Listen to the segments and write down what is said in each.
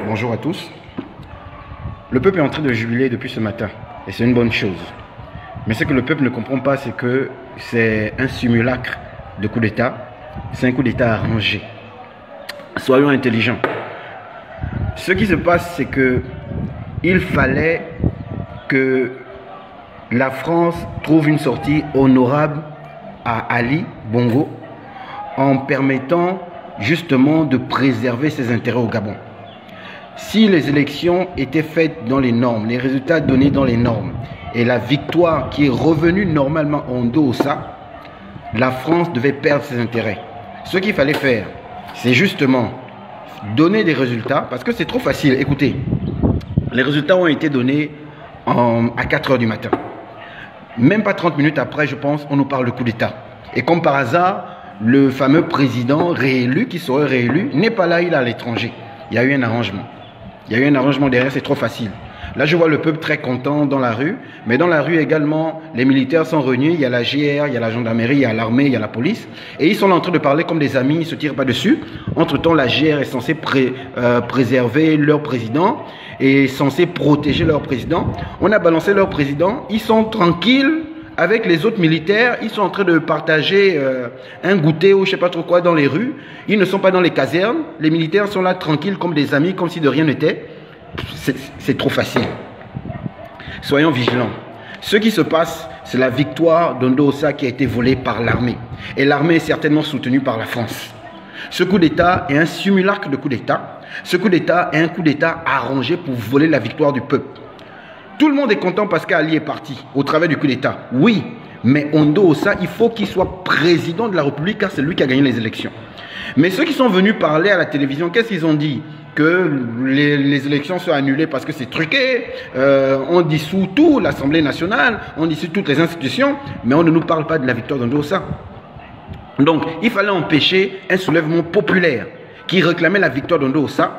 Bonjour à tous. Le peuple est en train de jubiler depuis ce matin et c'est une bonne chose. Mais ce que le peuple ne comprend pas, c'est que c'est un simulacre de coup d'État. C'est un coup d'État arrangé. Soyons intelligents. Ce qui se passe, c'est que il fallait que la France trouve une sortie honorable à Ali Bongo en permettant justement de préserver ses intérêts au Gabon. Si les élections étaient faites dans les normes, les résultats donnés dans les normes, et la victoire qui est revenue normalement en Ndossa, la France devait perdre ses intérêts. Ce qu'il fallait faire, c'est justement donner des résultats, parce que c'est trop facile. Écoutez, les résultats ont été donnés à 4 h du matin. Même pas 30 minutes après, je pense, on nous parle de coup d'État. Et comme par hasard, le fameux président réélu, qui serait réélu, n'est pas là, il est à l'étranger. Il y a eu un arrangement. Il y a eu un arrangement derrière, c'est trop facile. Là, je vois le peuple très content dans la rue. Mais dans la rue également, les militaires sont réunis. Il y a la GR, il y a la gendarmerie, il y a l'armée, il y a la police. Et ils sont là en train de parler comme des amis, ils ne se tirent pas dessus. Entre-temps, la GR est censée préserver leur président et censée protéger leur président. On a balancé leur président. Ils sont tranquilles avec les autres militaires. Ils sont en train de partager un goûter ou je ne sais pas trop quoi dans les rues. Ils ne sont pas dans les casernes. Les militaires sont là tranquilles comme des amis, comme si de rien n'était. C'est trop facile. Soyons vigilants. Ce qui se passe, c'est la victoire d'Ndossa qui a été volée par l'armée. Et l'armée est certainement soutenue par la France. Ce coup d'État est un simulacre de coup d'État. Ce coup d'État est un coup d'État arrangé pour voler la victoire du peuple. Tout le monde est content parce qu'Ali est parti au travers du coup d'État. Oui, mais Ndossa, il faut qu'il soit président de la République car c'est lui qui a gagné les élections. Mais ceux qui sont venus parler à la télévision, qu'est-ce qu'ils ont dit? Que les élections sont annulées parce que c'est truqué, on dissout tout, l'Assemblée nationale, on dissout toutes les institutions, mais on ne nous parle pas de la victoire d'Ndossa. Donc, il fallait empêcher un soulèvement populaire qui réclamait la victoire d'Ndossa.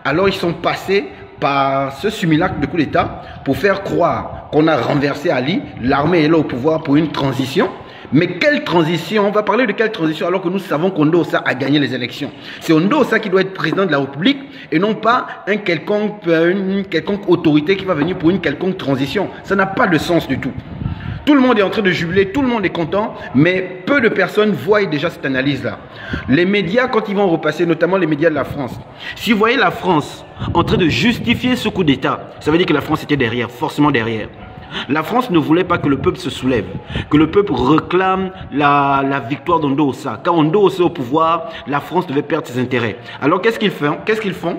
Alors, ils sont passés par ce simulacre de coup d'État pour faire croire qu'on a renversé Ali, l'armée est là au pouvoir pour une transition. Mais quelle transition? On va parler de quelle transition alors que nous savons qu'Ndossa a gagné les élections. C'est Ndossa qui doit être président de la République et non pas une quelconque autorité qui va venir pour une quelconque transition. Ça n'a pas de sens du tout. Tout le monde est en train de jubiler, tout le monde est content, mais peu de personnes voient déjà cette analyse-là. Les médias, quand ils vont repasser, notamment les médias de la France, si vous voyez la France en train de justifier ce coup d'État, ça veut dire que la France était derrière, forcément derrière. La France ne voulait pas que le peuple se soulève, que le peuple réclame la victoire d'Ndossa. Quand Ndossa est au pouvoir, la France devait perdre ses intérêts. Alors qu'est-ce qu'ils font?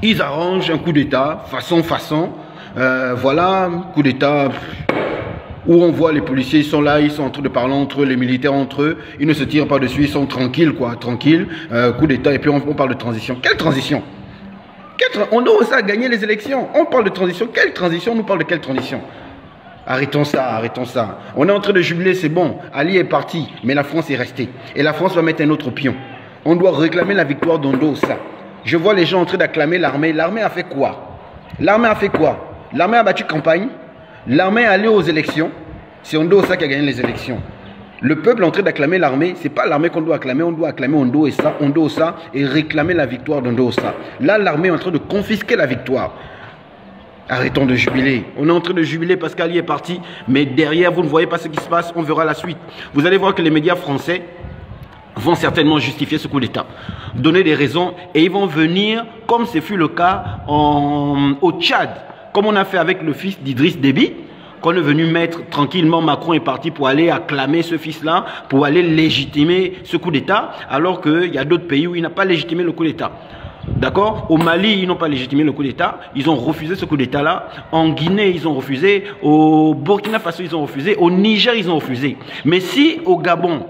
Ils arrangent un coup d'État, façon. Voilà, coup d'État où on voit les policiers, ils sont là, ils sont en train de parler entre eux, les militaires entre eux. Ils ne se tirent pas dessus, ils sont tranquilles, quoi, tranquilles. Coup d'État, et puis on parle de transition. Quelle transition? Ndossa a gagné les élections. On parle de transition. Quelle transition? On nous parle de quelle transition? Arrêtons ça, arrêtons ça. On est en train de jubiler, c'est bon. Ali est parti, mais la France est restée. Et la France va mettre un autre pion. On doit réclamer la victoire d'Ndossa. Je vois les gens en train d'acclamer l'armée. L'armée a fait quoi? L'armée a fait quoi? L'armée a battu campagne. L'armée est allée aux élections. C'est Ndossa qui a gagné les élections. Le peuple est en train d'acclamer l'armée, ce n'est pas l'armée qu'on doit acclamer, on doit acclamer Ndossa et réclamer la victoire d'Ndossa. Là, l'armée est en train de confisquer la victoire. Arrêtons de jubiler. On est en train de jubiler parce qu'Ali est parti, mais derrière, vous ne voyez pas ce qui se passe, on verra la suite. Vous allez voir que les médias français vont certainement justifier ce coup d'État, donner des raisons, et ils vont venir, comme ce fut le cas au Tchad, comme on a fait avec le fils d'Idriss Déby, qu'on est venu mettre tranquillement. Macron est parti pour aller acclamer ce fils-là, pour aller légitimer ce coup d'État, alors qu'il y a d'autres pays où il n'a pas légitimé le coup d'État. D'accord? Au Mali, ils n'ont pas légitimé le coup d'État, ils ont refusé ce coup d'État-là. En Guinée, ils ont refusé. Au Burkina Faso, ils ont refusé. Au Niger, ils ont refusé. Mais si au Gabon,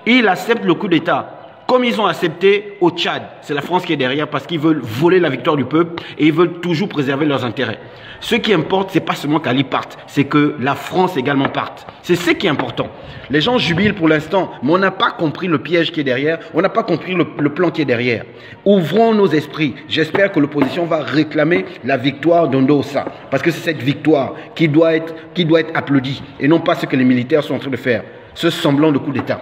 ils acceptent le coup d'État, comme ils ont accepté au Tchad, c'est la France qui est derrière parce qu'ils veulent voler la victoire du peuple et ils veulent toujours préserver leurs intérêts. Ce qui importe, ce n'est pas seulement qu'Ali parte, c'est que la France également parte. C'est ce qui est important. Les gens jubilent pour l'instant, mais on n'a pas compris le piège qui est derrière, on n'a pas compris le plan qui est derrière. Ouvrons nos esprits. J'espère que l'opposition va réclamer la victoire d'Ndossa, parce que c'est cette victoire qui doit être applaudie et non pas ce que les militaires sont en train de faire, ce semblant de coup d'État.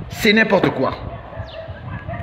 C'est n'importe quoi.